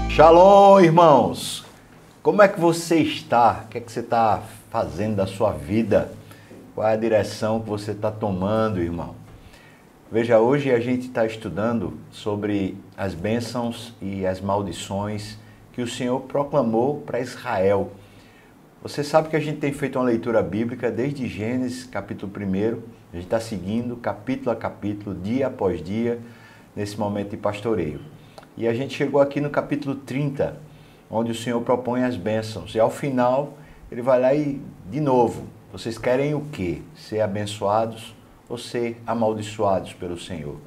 Shalom, irmãos! Como é que você está? O que é que você está fazendo da sua vida? Qual é a direção que você está tomando, irmão? Veja, hoje a gente está estudando sobre as bênçãos e as maldições que o Senhor proclamou para Israel. Você sabe que a gente tem feito uma leitura bíblica desde Gênesis, capítulo 1. A gente está seguindo capítulo a capítulo, dia após dia, nesse momento de pastoreio. E a gente chegou aqui no capítulo 30, onde o Senhor propõe as bênçãos. E ao final, ele vai lá e, de novo, vocês querem o quê? Ser abençoados ou ser amaldiçoados pelo Senhor?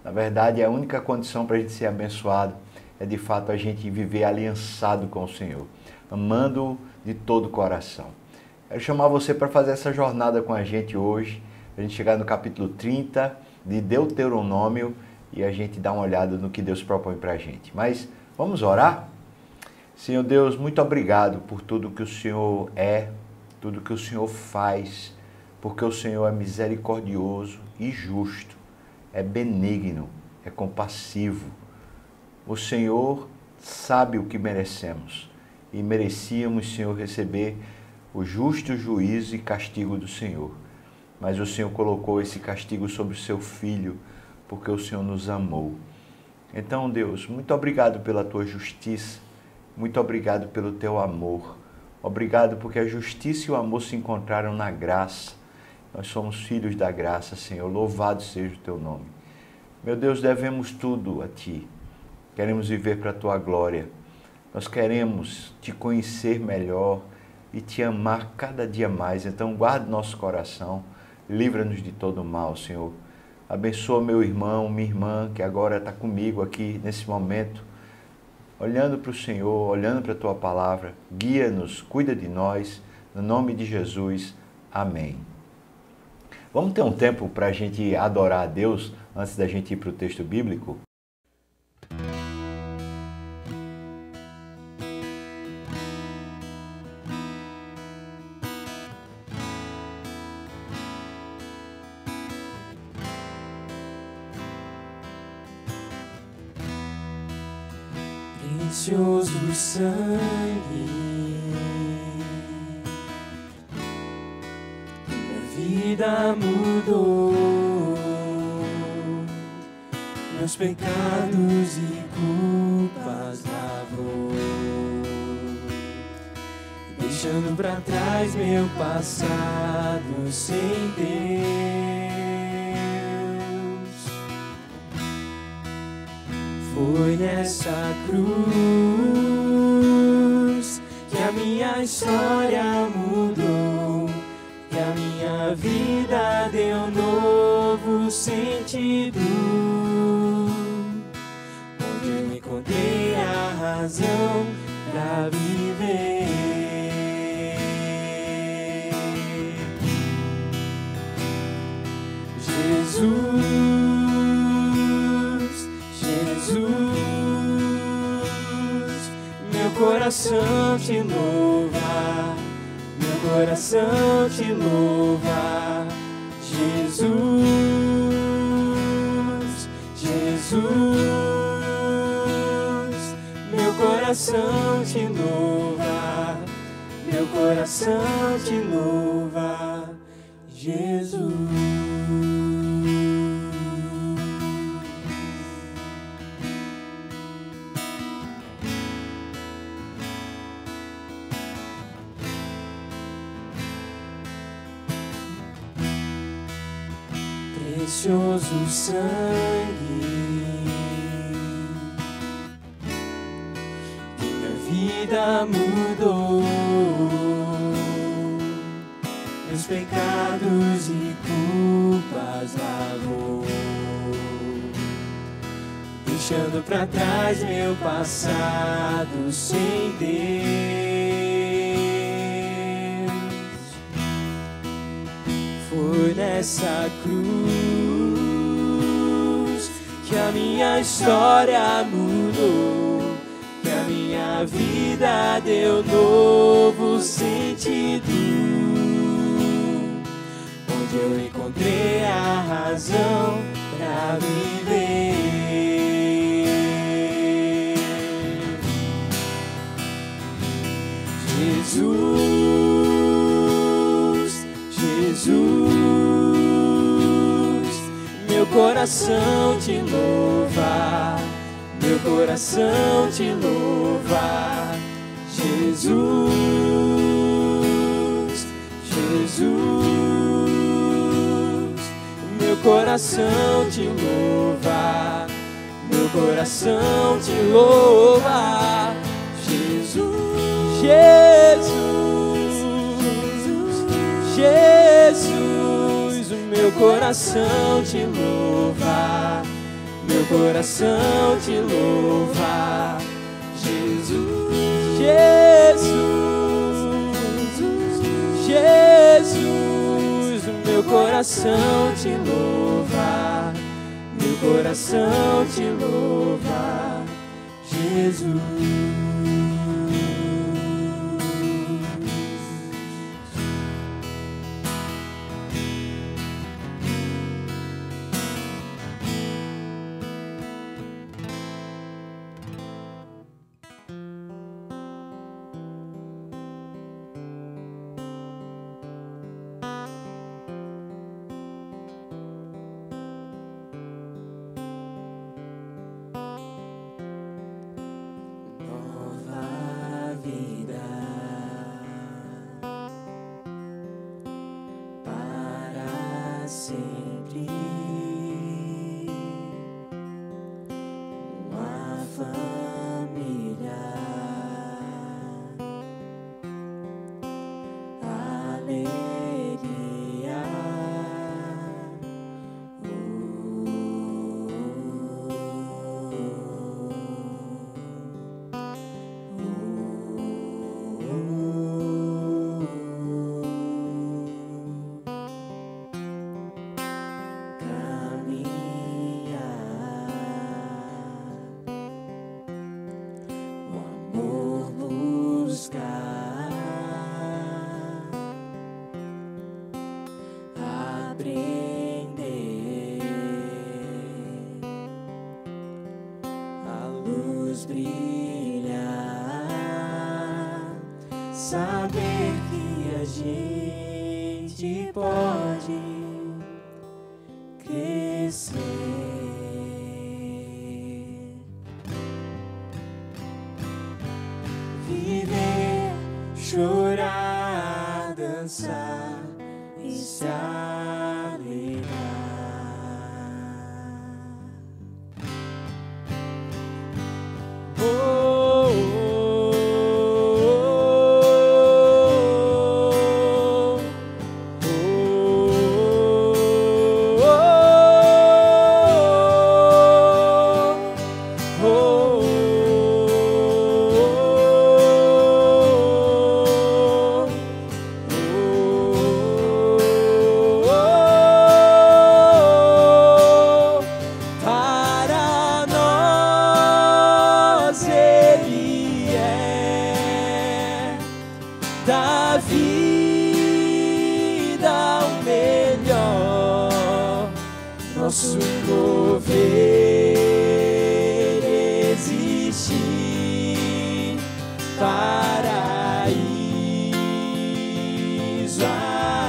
Na verdade, a única condição para a gente ser abençoado é, de fato, a gente viver aliançado com o Senhor, amando-o de todo o coração. Quero chamar você para fazer essa jornada com a gente hoje, a gente chegar no capítulo 30 de Deuteronômio, e a gente dá uma olhada no que Deus propõe para a gente. Mas vamos orar? Senhor Deus, muito obrigado por tudo que o Senhor é, tudo que o Senhor faz, porque o Senhor é misericordioso e justo, é benigno, é compassivo. O Senhor sabe o que merecemos e merecíamos, Senhor, receber o justo juízo e castigo do Senhor. Mas o Senhor colocou esse castigo sobre o seu Filho, porque o Senhor nos amou. Então, Deus, muito obrigado pela tua justiça, muito obrigado pelo teu amor. Obrigado porque a justiça e o amor se encontraram na graça. Nós somos filhos da graça, Senhor. Louvado seja o teu nome. Meu Deus, devemos tudo a ti. Queremos viver para a tua glória. Nós queremos te conhecer melhor e te amar cada dia mais. Então, guarda nosso coração. Livra-nos de todo mal, Senhor. Abençoa meu irmão, minha irmã, que agora está comigo aqui nesse momento, olhando para o Senhor, olhando para a Tua Palavra. Guia-nos, cuida de nós, no nome de Jesus. Amém. Vamos ter um tempo para a gente adorar a Deus antes da gente ir para o texto bíblico? Precioso sangue, minha vida mudou, meus pecados e culpas lavou, deixando pra trás meu passado sem Deus. Foi nessa cruz que a minha história mudou, que a minha vida deu novo sentido, onde eu encontrei a razão pra viver. Meu coração te louva, meu coração te louva, Jesus, Jesus. Meu coração te louva, meu coração te louva, Jesus. Precioso sangue, minha vida mudou, meus pecados e culpas lavou, deixando pra trás meu passado sem Deus. Foi nessa cruz que a minha história mudou, que a minha vida deu novo sentido, onde eu encontrei a razão pra viver. Jesus, Jesus, meu coração te louva, meu coração te louva. Jesus, Jesus, meu coração te louva, meu coração te louva. Jesus, Jesus, Jesus, o meu coração te louva, meu coração te louva. Jesus, Jesus, o meu coração te louva, meu coração te louva. Jesus. Saber que a gente pode crescer, viver, chorar, dançar e se alegrar. Da vida o melhor, nosso mover existir, paraíso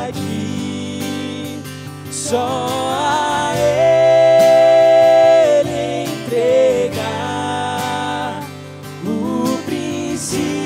aqui, só a Ele entregar o princípio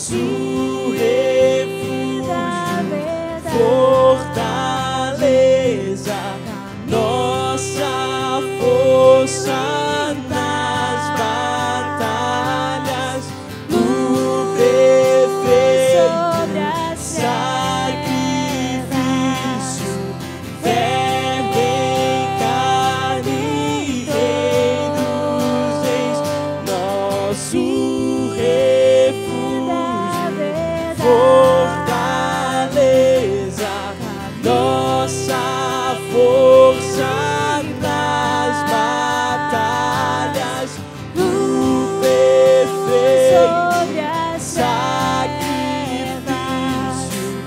nosso refúgio, fortaleza, nossa força nas batalhas, o perfeito sacrifício, verbo em carne, Rei dos reis, nosso refúgio, fortaleza, nossa força nas batalhas, o perfeito sacrifício,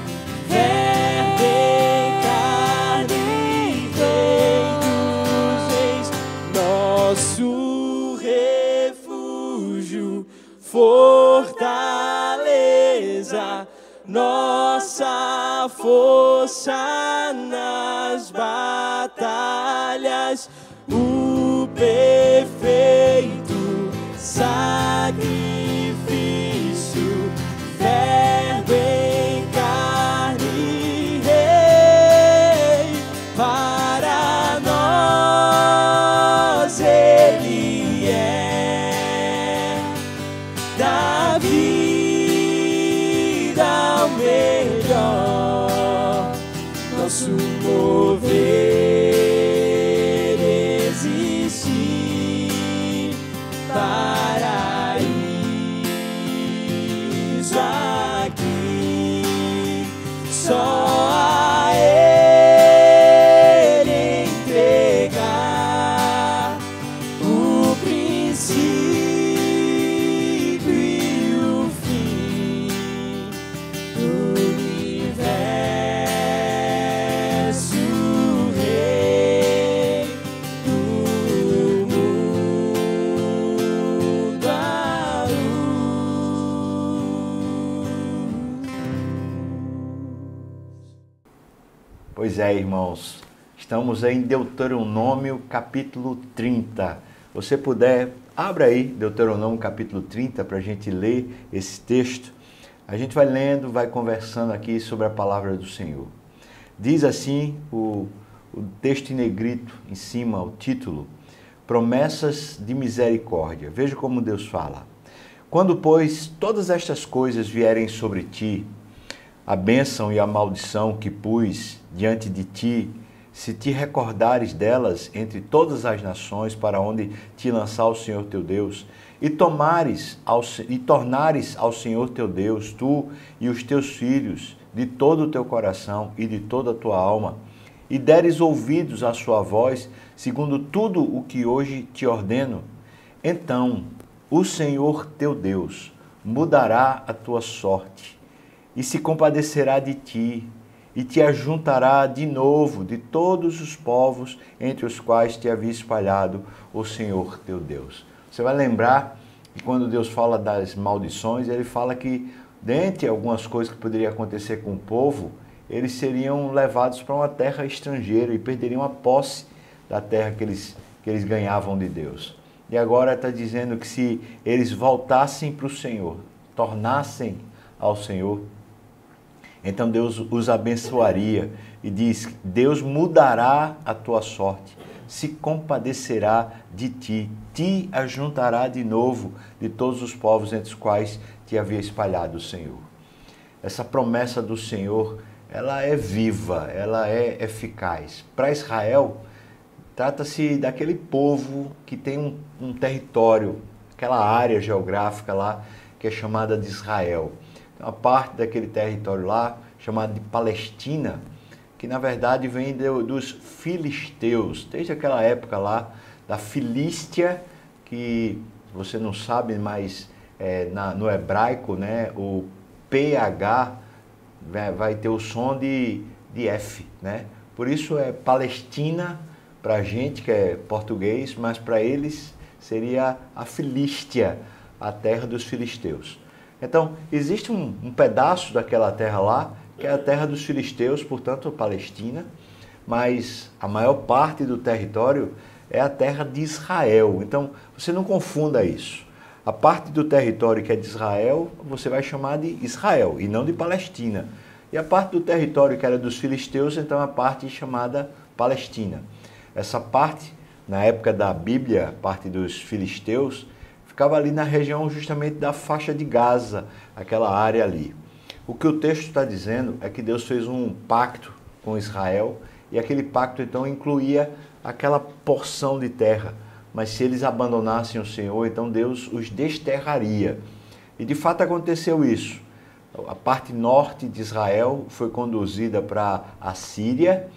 verbo em carne, Rei dos reis, nosso refúgio, fortaleza, nossa força nas batalhas, o perfeito sacrifício, verbo em carne, Rei, para nós Ele é da vida o melhor, nosso mover existir, paraíso aqui, só a Ele entregar o princípio e o fim do universo, Rei do mundo, a luz. Pois é, irmãos, estamos em Deuteronômio capítulo 30. Você puder, abra aí Deuteronômio capítulo 30 para a gente ler esse texto. A gente vai lendo, vai conversando aqui sobre a palavra do Senhor. Diz assim o texto em negrito, em cima, o título, Promessas de Misericórdia. Veja como Deus fala. Quando, pois, todas estas coisas vierem sobre ti, a bênção e a maldição que pus diante de ti, se te recordares delas entre todas as nações para onde te lançar o Senhor teu Deus, e tornares ao Senhor teu Deus, tu e os teus filhos, de todo o teu coração e de toda a tua alma, e deres ouvidos à sua voz, segundo tudo o que hoje te ordeno, então o Senhor teu Deus mudará a tua sorte, e se compadecerá de ti, e te ajuntará de novo de todos os povos entre os quais te havia espalhado o Senhor teu Deus. Você vai lembrar que quando Deus fala das maldições, Ele fala que, dentre algumas coisas que poderiam acontecer com o povo, eles seriam levados para uma terra estrangeira e perderiam a posse da terra que eles ganhavam de Deus. E agora está dizendo que se eles voltassem para o Senhor, tornassem ao Senhor, então Deus os abençoaria e diz: Deus mudará a tua sorte, se compadecerá de ti, te ajuntará de novo de todos os povos entre os quais te havia espalhado o Senhor. Essa promessa do Senhor, ela é viva, ela é eficaz. Para Israel, trata-se daquele povo que tem um território, aquela área geográfica lá que é chamada de Israel. Uma parte daquele território lá, chamado de Palestina, que na verdade vem dos filisteus, desde aquela época lá, da Filístia, que você não sabe, mas no hebraico, né, o PH vai ter o som de F, né? Por isso é Palestina para a gente que é português, mas para eles seria a Filístia, a terra dos filisteus. Então, existe um pedaço daquela terra lá, que é a terra dos filisteus, portanto, a Palestina, mas a maior parte do território é a terra de Israel. Então, você não confunda isso. A parte do território que é de Israel, você vai chamar de Israel e não de Palestina. E a parte do território que era dos filisteus, então a parte chamada Palestina. Essa parte, na época da Bíblia, a parte dos filisteus, ficava ali na região justamente da faixa de Gaza, aquela área ali. O que o texto está dizendo é que Deus fez um pacto com Israel e aquele pacto então incluía aquela porção de terra. Mas se eles abandonassem o Senhor, então Deus os desterraria. E de fato aconteceu isso. A parte norte de Israel foi conduzida para a Síria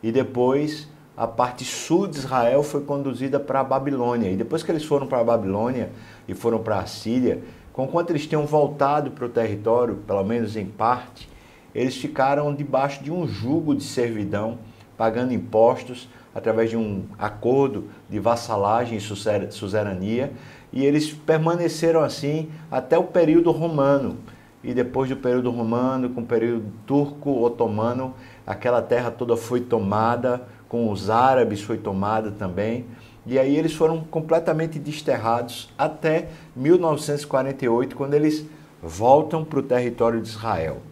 e depois a parte sul de Israel foi conduzida para a Babilônia. E depois que eles foram para a Babilônia e foram para a Síria, conquanto eles tinham voltado para o território, pelo menos em parte, eles ficaram debaixo de um jugo de servidão, pagando impostos, através de um acordo de vassalagem e suzerania, e eles permaneceram assim até o período romano. E depois do período romano, com o período turco-otomano, aquela terra toda foi tomada, com os árabes foi tomada também, e aí eles foram completamente desterrados até 1948, quando eles voltam para o território de Israel.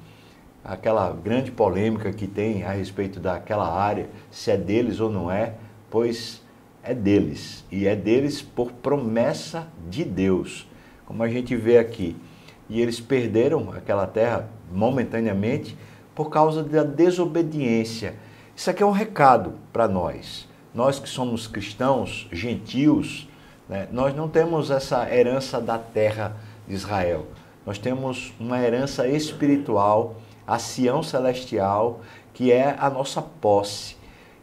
Aquela grande polêmica que tem a respeito daquela área, se é deles ou não é, pois é deles. E é deles por promessa de Deus, como a gente vê aqui. E eles perderam aquela terra momentaneamente por causa da desobediência. Isso aqui é um recado para nós. Nós que somos cristãos, gentios, né, nós não temos essa herança da terra de Israel. Nós temos uma herança espiritual, a Sião celestial, que é a nossa posse.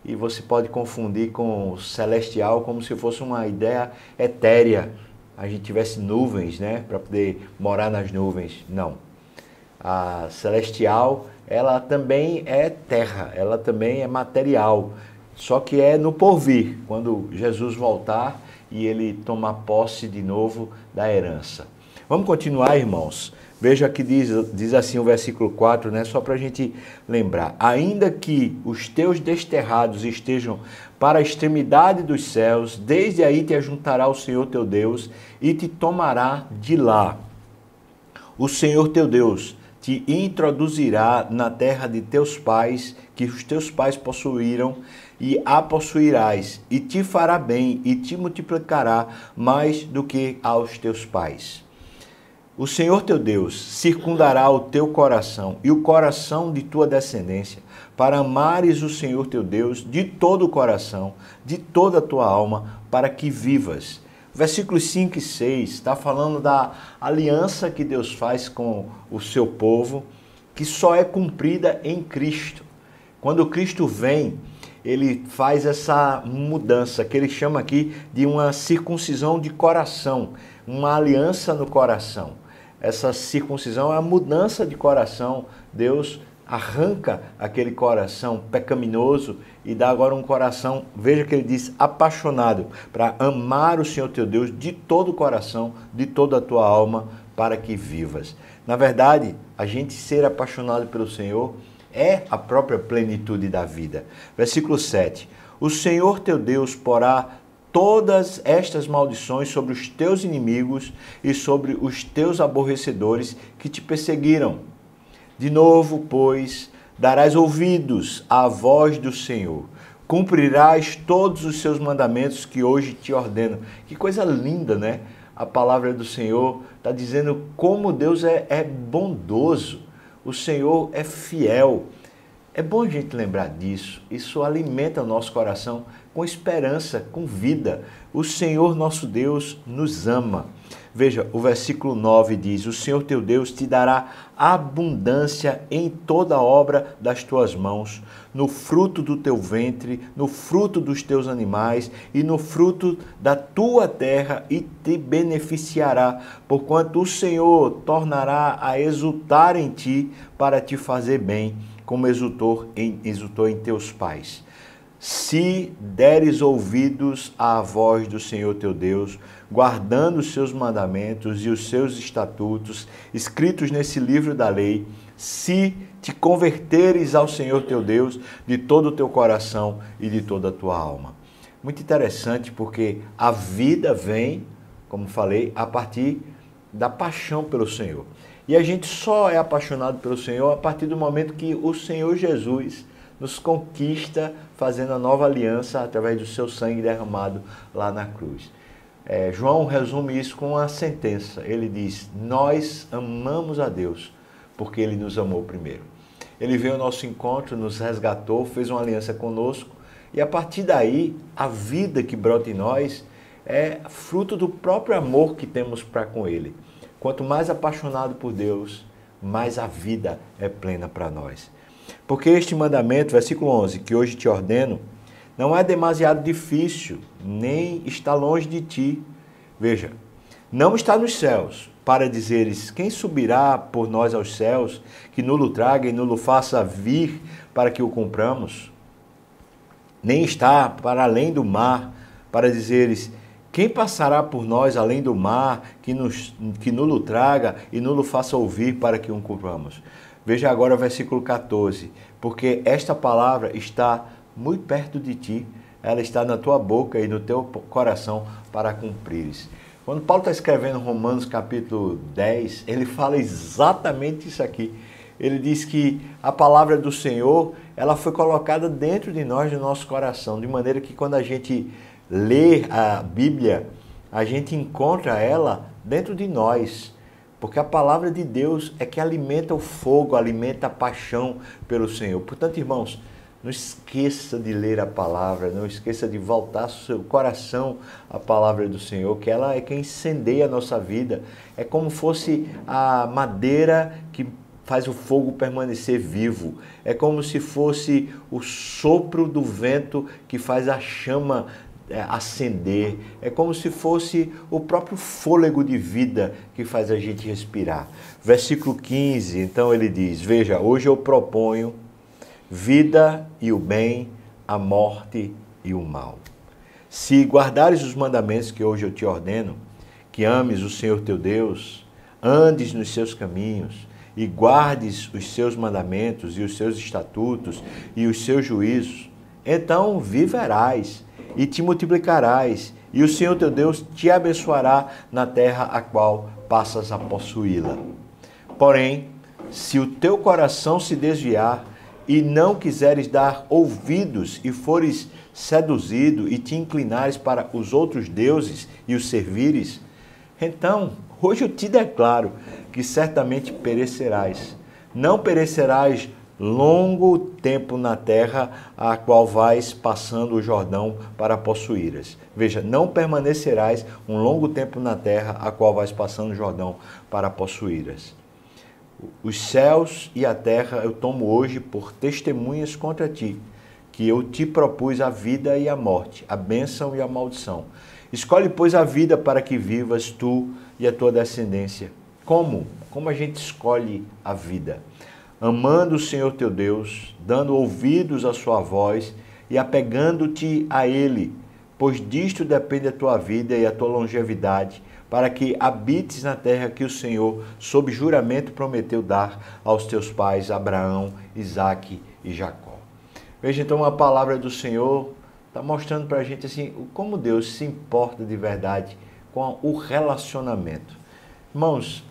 E você pode confundir com o celestial como se fosse uma ideia etérea. A gente tivesse nuvens, né, para poder morar nas nuvens. Não. A celestial, ela também é terra, ela também é material. Só que é no porvir, quando Jesus voltar e ele tomar posse de novo da herança. Vamos continuar, irmãos. Veja que diz assim o versículo 4, né? Só para a gente lembrar. Ainda que os teus desterrados estejam para a extremidade dos céus, desde aí te ajuntará o Senhor teu Deus e te tomará de lá. O Senhor teu Deus te introduzirá na terra de teus pais, que os teus pais possuíram, e a possuirás, e te fará bem, e te multiplicará mais do que aos teus pais. O Senhor teu Deus circundará o teu coração e o coração de tua descendência, para amares o Senhor teu Deus de todo o coração, de toda a tua alma, para que vivas. Versículos 5 e 6 está falando da aliança que Deus faz com o seu povo, que só é cumprida em Cristo. Quando Cristo vem, ele faz essa mudança, que ele chama aqui de uma circuncisão de coração, uma aliança no coração. Essa circuncisão é a mudança de coração. Deus arranca aquele coração pecaminoso e dá agora um coração, veja que ele diz, apaixonado, para amar o Senhor teu Deus de todo o coração, de toda a tua alma, para que vivas. Na verdade, a gente ser apaixonado pelo Senhor é a própria plenitude da vida. Versículo 7. O Senhor teu Deus porá todas estas maldições sobre os teus inimigos e sobre os teus aborrecedores que te perseguiram. De novo, pois, darás ouvidos à voz do Senhor, cumprirás todos os seus mandamentos que hoje te ordeno. Que coisa linda, né? A palavra do Senhor está dizendo como Deus é bondoso, o Senhor é fiel. É bom a gente lembrar disso, isso alimenta o nosso coração com esperança, com vida. O Senhor nosso Deus nos ama. Veja, o versículo 9 diz, o Senhor teu Deus te dará abundância em toda a obra das tuas mãos, no fruto do teu ventre, no fruto dos teus animais e no fruto da tua terra, e te beneficiará, porquanto o Senhor tornará a exultar em ti para te fazer bem, como exultou em teus pais. Se deres ouvidos à voz do Senhor teu Deus, guardando os seus mandamentos e os seus estatutos, escritos nesse livro da lei, se te converteres ao Senhor teu Deus de todo o teu coração e de toda a tua alma. Muito interessante, porque a vida vem como falei, a partir da paixão pelo Senhor. E a gente só é apaixonado pelo Senhor a partir do momento que o Senhor Jesus nos conquista fazendo a nova aliança através do seu sangue derramado lá na cruz. João resume isso com uma sentença. Ele diz: nós amamos a Deus porque Ele nos amou primeiro. Ele veio ao nosso encontro, nos resgatou, fez uma aliança conosco e a partir daí a vida que brota em nós é fruto do próprio amor que temos para com Ele. Quanto mais apaixonado por Deus, mais a vida é plena para nós. Porque este mandamento, versículo 11, que hoje te ordeno, não é demasiado difícil, nem está longe de ti. Veja, não está nos céus, para dizeres, quem subirá por nós aos céus, que nulo traga e nulo faça vir para que o cumpramos? Nem está para além do mar, para dizeres, quem passará por nós além do mar, que nulo traga e nulo faça ouvir para que o cumpramos? Veja agora o versículo 14, porque esta palavra está muito perto de ti, ela está na tua boca e no teu coração para cumprires. Quando Paulo está escrevendo Romanos capítulo 10, ele fala exatamente isso aqui. Ele diz que a palavra do Senhor, ela foi colocada dentro de nós, no nosso coração, de maneira que quando a gente lê a Bíblia, a gente encontra ela dentro de nós. Porque a palavra de Deus é que alimenta o fogo, alimenta a paixão pelo Senhor. Portanto, irmãos, não esqueça de ler a palavra, não esqueça de voltar seu coração à palavra do Senhor, que ela é quem incendeia a nossa vida. É como fosse a madeira que faz o fogo permanecer vivo. É como se fosse o sopro do vento que faz a chama acender. É como se fosse o próprio fôlego de vida que faz a gente respirar. Versículo 15, então ele diz, veja, hoje eu proponho vida e o bem, a morte e o mal. Se guardares os mandamentos que hoje eu te ordeno, que ames o Senhor teu Deus, andes nos seus caminhos e guardes os seus mandamentos e os seus estatutos e os seus juízos, então viverás e te multiplicarás, e o Senhor teu Deus te abençoará na terra a qual passas a possuí-la. Porém, se o teu coração se desviar e não quiseres dar ouvidos e fores seduzido e te inclinares para os outros deuses e os servires, então, hoje eu te declaro que certamente perecerás. Não perecerás longo tempo na terra a qual vais passando o Jordão para possuíras. Veja, não permanecerás um longo tempo na terra a qual vais passando o Jordão para possuíras. Os céus e a terra eu tomo hoje por testemunhas contra ti, que eu te propus a vida e a morte, a bênção e a maldição. Escolhe, pois, a vida para que vivas tu e a tua descendência. Como? Como a gente escolhe a vida? Amando o Senhor teu Deus, dando ouvidos à sua voz e apegando-te a Ele, pois disto depende a tua vida e a tua longevidade, para que habites na terra que o Senhor, sob juramento, prometeu dar aos teus pais Abraão, Isaque e Jacó. Veja então a palavra do Senhor está mostrando para a gente assim, como Deus se importa de verdade com o relacionamento. Irmãos,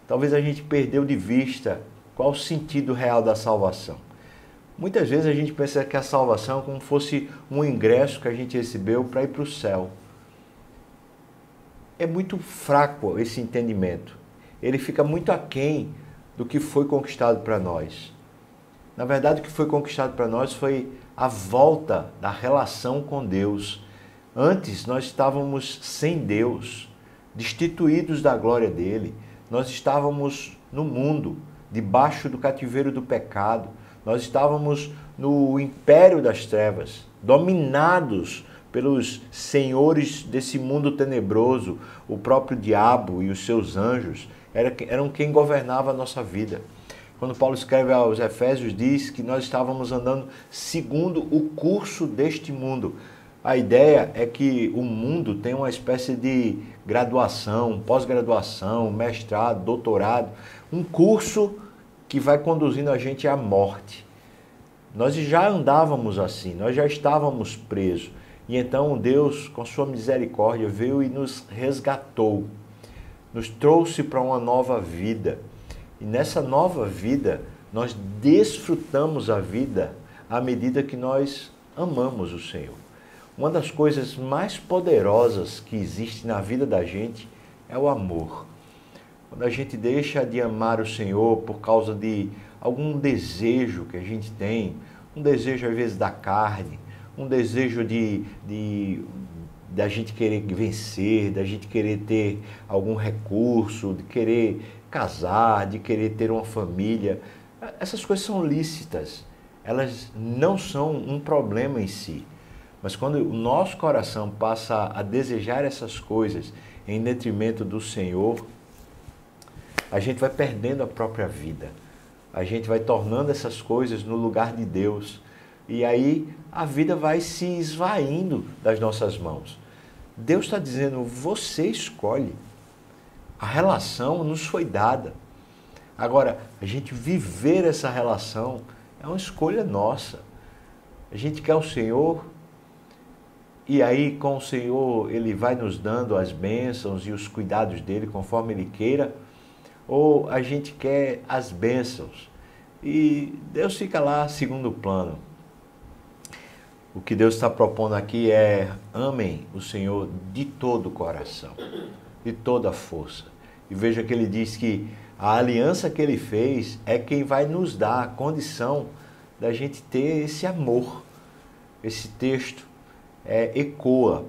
talvez a gente perdeu de vista qual o sentido real da salvação. Muitas vezes a gente pensa que a salvação é como se fosse um ingresso que a gente recebeu para ir para o céu. É muito fraco esse entendimento. Ele fica muito aquém do que foi conquistado para nós. Na verdade, o que foi conquistado para nós foi a volta da relação com Deus. Antes, nós estávamos sem Deus, destituídos da glória dele. Nós estávamos no mundo, debaixo do cativeiro do pecado. Nós estávamos no império das trevas, dominados pelos senhores desse mundo tenebroso, o próprio diabo e os seus anjos, eram quem governava a nossa vida. Quando Paulo escreve aos Efésios, diz que nós estávamos andando segundo o curso deste mundo. A ideia é que o mundo tem uma espécie de graduação, pós-graduação, mestrado, doutorado, um curso que vai conduzindo a gente à morte. Nós já andávamos assim, nós já estávamos presos. E então Deus, com sua misericórdia, veio e nos resgatou, nos trouxe para uma nova vida. E nessa nova vida, nós desfrutamos a vida à medida que nós amamos o Senhor. Uma das coisas mais poderosas que existe na vida da gente é o amor. Quando a gente deixa de amar o Senhor por causa de algum desejo que a gente tem, um desejo às vezes da carne, um desejo da gente querer vencer, da gente querer ter algum recurso, de querer casar, de querer ter uma família. Essas coisas são lícitas, elas não são um problema em si. Mas quando o nosso coração passa a desejar essas coisas em detrimento do Senhor, a gente vai perdendo a própria vida. A gente vai tornando essas coisas no lugar de Deus. E aí a vida vai se esvaindo das nossas mãos. Deus está dizendo, você escolhe. A relação nos foi dada. Agora, a gente viver essa relação é uma escolha nossa. A gente quer o Senhor, e aí com o Senhor Ele vai nos dando as bênçãos e os cuidados dEle conforme Ele queira, ou a gente quer as bênçãos e Deus fica lá segundo plano. O que Deus está propondo aqui é amem o Senhor de todo o coração, de toda a força. E veja que Ele diz que a aliança que Ele fez é quem vai nos dar a condição da gente ter esse amor. Esse texto ecoa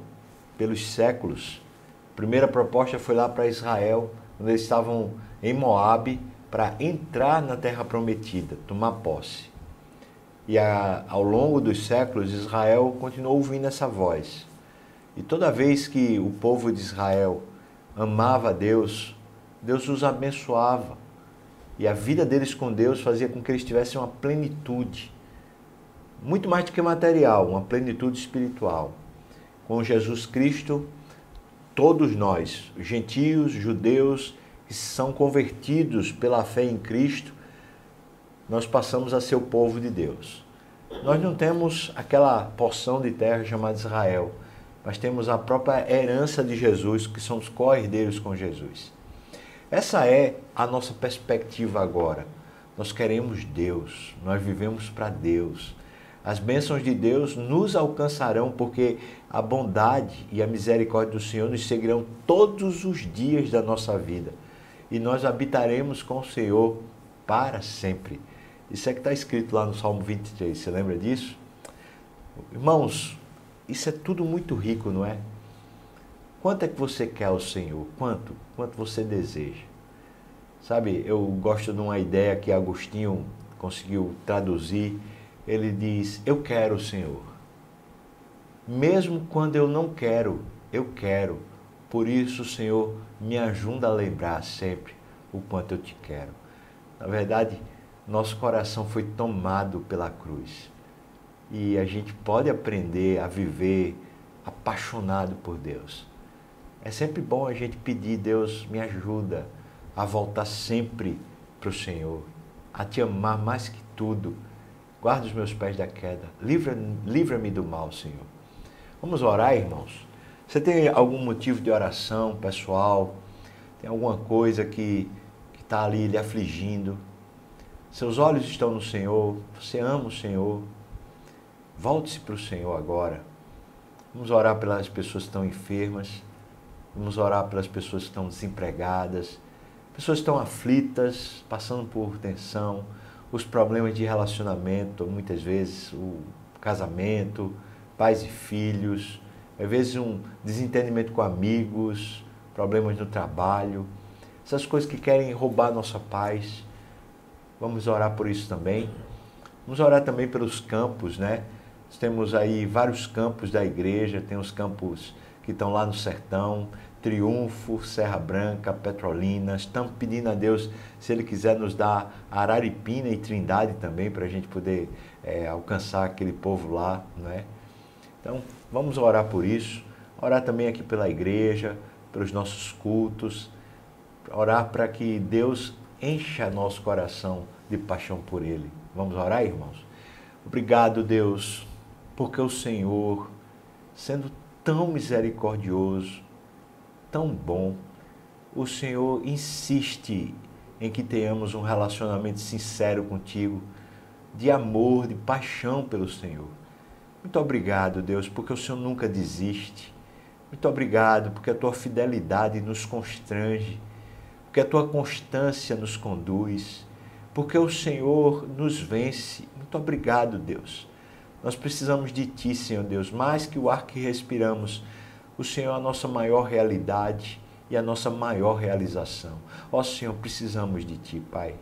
pelos séculos. A primeira proposta foi lá para Israel, quando eles estavam em Moabe, para entrar na terra prometida, tomar posse. E ao longo dos séculos, Israel continuou ouvindo essa voz. E toda vez que o povo de Israel amava a Deus, Deus os abençoava. E a vida deles com Deus fazia com que eles tivessem uma plenitude, muito mais do que material, uma plenitude espiritual. Com Jesus Cristo, todos nós, gentios, judeus, que são convertidos pela fé em Cristo, nós passamos a ser o povo de Deus. Nós não temos aquela porção de terra chamada Israel, mas temos a própria herança de Jesus, que somos co-herdeiros com Jesus. Essa é a nossa perspectiva agora. Nós queremos Deus, nós vivemos para Deus. As bênçãos de Deus nos alcançarão, porque a bondade e a misericórdia do Senhor nos seguirão todos os dias da nossa vida. E nós habitaremos com o Senhor para sempre. Isso é que está escrito lá no Salmo 23, você lembra disso? Irmãos, isso é tudo muito rico, não é? Quanto é que você quer ao Senhor? Quanto? Quanto você deseja? Sabe, eu gosto de uma ideia que Agostinho conseguiu traduzir. Ele diz, eu quero o Senhor. Mesmo quando eu não quero, eu quero. Por isso, Senhor, me ajuda a lembrar sempre o quanto eu te quero. Na verdade, nosso coração foi tomado pela cruz. E a gente pode aprender a viver apaixonado por Deus. É sempre bom a gente pedir, Deus, me ajuda a voltar sempre para o Senhor, a te amar mais que tudo. Guarda os meus pés da queda. Livra-me do mal, Senhor. Vamos orar, irmãos? Você tem algum motivo de oração pessoal? Tem alguma coisa que está ali lhe afligindo? Seus olhos estão no Senhor. Você ama o Senhor. Volte-se para o Senhor agora. Vamos orar pelas pessoas que estão enfermas. Vamos orar pelas pessoas que estão desempregadas. Pessoas que estão aflitas, passando por tensão. Os problemas de relacionamento, muitas vezes o casamento, pais e filhos, às vezes um desentendimento com amigos, problemas no trabalho, essas coisas que querem roubar nossa paz. Vamos orar por isso também. Vamos orar também pelos campos, né? Nós temos aí vários campos da igreja, tem os campos que estão lá no sertão, Triunfo, Serra Branca, Petrolina. Estamos pedindo a Deus, se Ele quiser nos dar Araripina e Trindade também, para a gente poder alcançar aquele povo lá, não é? Então, vamos orar por isso. Orar também aqui pela igreja, pelos nossos cultos. Orar para que Deus encha nosso coração de paixão por Ele. Vamos orar, irmãos? Obrigado, Deus, porque o Senhor sendo tão misericordioso, tão bom, o Senhor insiste em que tenhamos um relacionamento sincero contigo, de amor, de paixão pelo Senhor. Muito obrigado, Deus, porque o Senhor nunca desiste. Muito obrigado, porque a tua fidelidade nos constrange, porque a tua constância nos conduz, porque o Senhor nos vence. Muito obrigado, Deus. Nós precisamos de ti, Senhor Deus, mais que o ar que respiramos. O Senhor é a nossa maior realidade e a nossa maior realização. Ó Senhor, precisamos de ti, Pai.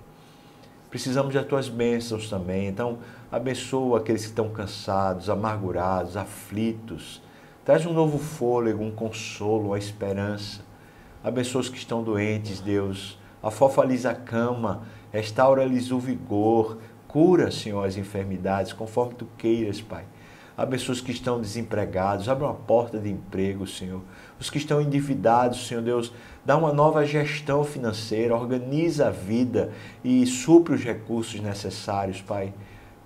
Precisamos das tuas bênçãos também. Então, abençoa aqueles que estão cansados, amargurados, aflitos. Traz um novo fôlego, um consolo, uma esperança. Abençoa os que estão doentes, Deus. Afofa-lhes a cama, restaura-lhes o vigor. Cura, Senhor, as enfermidades, conforme tu queiras, Pai. Abençoa os que estão desempregados, abre uma porta de emprego, Senhor. Os que estão endividados, Senhor Deus, dá uma nova gestão financeira, organiza a vida e supre os recursos necessários, Pai.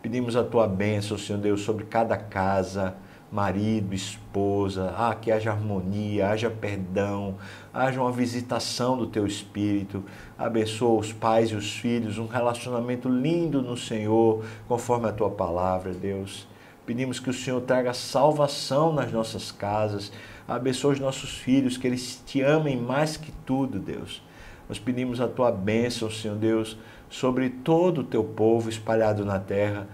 Pedimos a tua bênção, Senhor Deus, sobre cada casa, marido, esposa, que haja harmonia, haja perdão, haja uma visitação do teu Espírito. Abençoa os pais e os filhos, um relacionamento lindo no Senhor, conforme a tua palavra, Deus. Pedimos que o Senhor traga salvação nas nossas casas. Abençoa os nossos filhos, que eles te amem mais que tudo, Deus. Nós pedimos a tua bênção, Senhor Deus, sobre todo o teu povo espalhado na terra.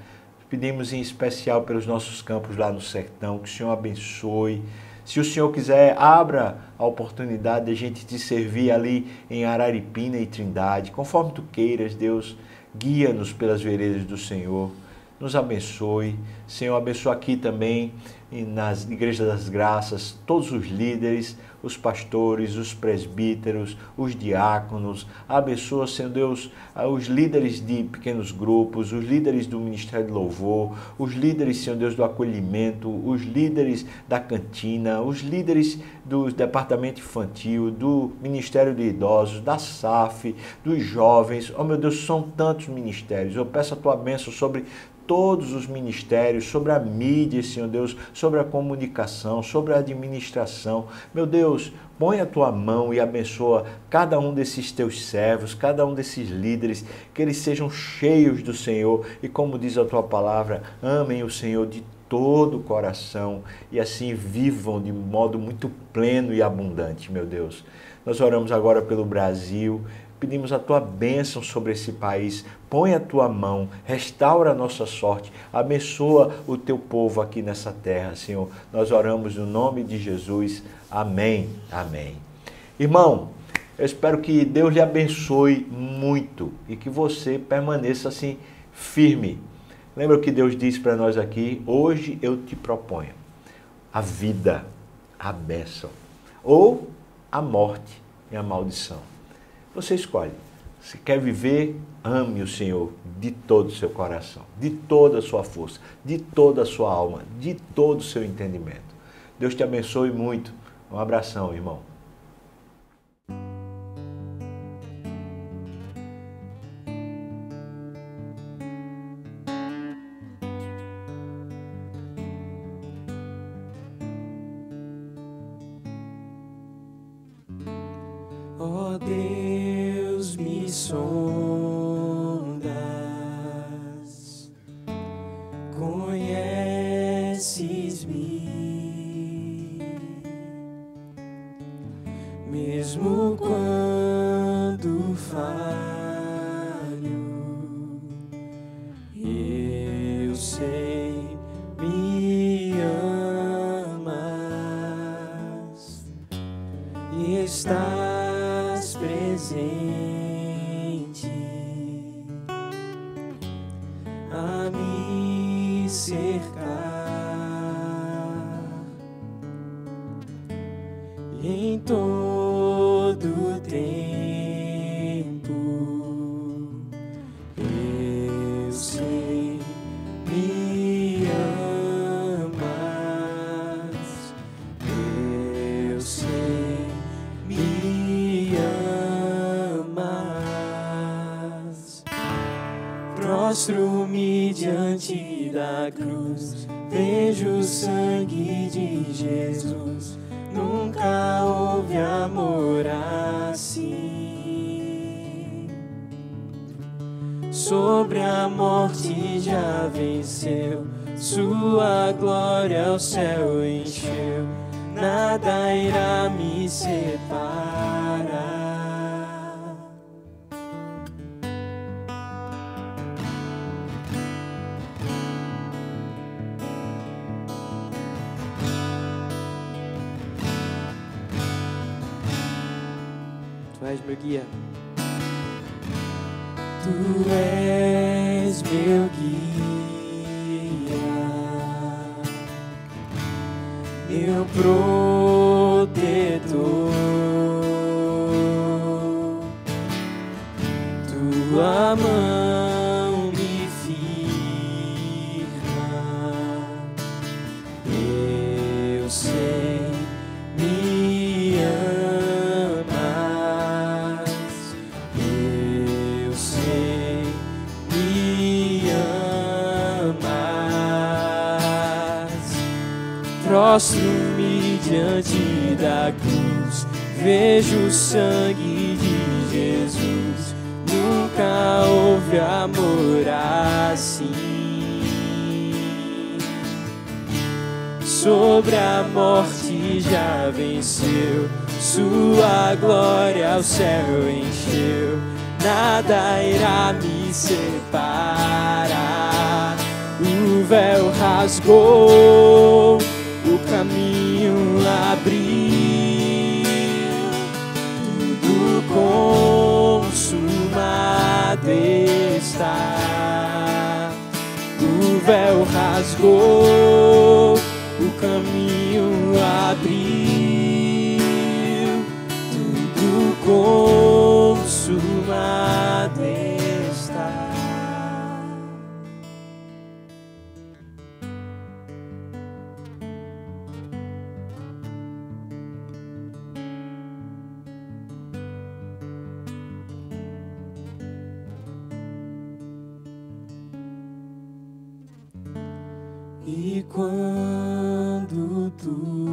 Pedimos em especial pelos nossos campos lá no sertão, que o Senhor abençoe. Se o Senhor quiser, abra a oportunidade de a gente te servir ali em Araripina e Trindade. Conforme tu queiras, Deus, guia-nos pelas veredas do Senhor. Nos abençoe. Senhor, abençoa aqui também nas Igrejas das Graças, todos os líderes, os pastores, os presbíteros, os diáconos. Abençoa, Senhor Deus, os líderes de pequenos grupos, os líderes do Ministério de Louvor, os líderes, Senhor Deus, do acolhimento, os líderes da cantina, os líderes do departamento infantil, do Ministério de Idosos, da SAF, dos jovens. Oh, meu Deus, são tantos ministérios. Eu peço a tua bênção sobre todos os ministérios, sobre a mídia, Senhor Deus, sobre a comunicação, sobre a administração. Meu Deus, põe a tua mão e abençoa cada um desses teus servos, cada um desses líderes, que eles sejam cheios do Senhor e, como diz a tua palavra, amem o Senhor de todo o coração e assim vivam de modo muito pleno e abundante, meu Deus. Nós oramos agora pelo Brasil. Pedimos a tua bênção sobre esse país, põe a tua mão, restaura a nossa sorte, abençoa o teu povo aqui nessa terra, Senhor. Nós oramos no nome de Jesus. Amém. Amém. Irmão, eu espero que Deus lhe abençoe muito e que você permaneça assim firme. Lembra o que Deus disse para nós aqui? Hoje eu te proponho a vida, a bênção, ou a morte e a maldição. Você escolhe. Se quer viver, ame o Senhor de todo o seu coração, de toda a sua força, de toda a sua alma, de todo o seu entendimento. Deus te abençoe muito. Um abração, irmão. Ó Deus, me sondas, conheces-me, mesmo quando falho, eu sei, me amas e estás presente a me cercar em todo tempo. Eu sei, me amas, eu sei, me amas. Prostro-me diante da cruz, vejo o sangue de Jesus. Nunca houve amor assim. Sobre a morte já venceu, sua glória o céu encheu. Nada irá me separar. Tu és meu guia. Tu és meu guia, meu protetor. Tua mão me firma, eu sei, me amas, eu sei, me amas. Prostro-me diante da cruz, vejo o sangue de Jesus. Nunca houve amor assim. Sobre a morte já venceu, sua glória o céu encheu. Nada irá me separar. O véu rasgou, o caminho abriu, tudo consumado está. O véu rasgou, o caminho abriu, tudo consumado está. E quando tudo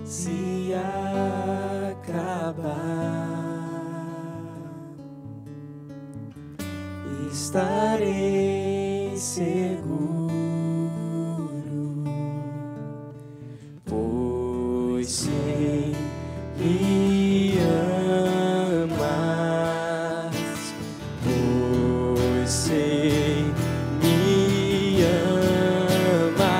se acabar, estarei seguro, pois sei que amas, pois sei me amas.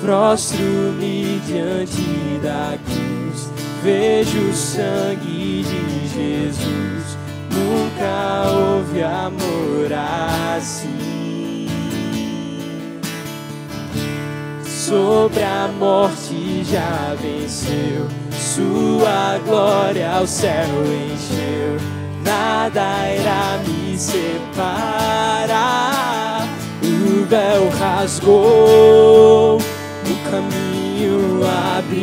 Prostro-me diante da cruz, vejo o sangue de Jesus. Nunca houve amor assim. Sobre a morte já venceu, sua glória ao céu encheu. Nada irá me separar. O véu rasgou, o caminho abriu,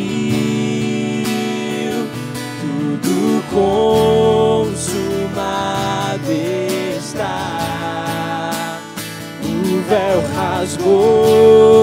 tudo consumado está. O véu rasgou,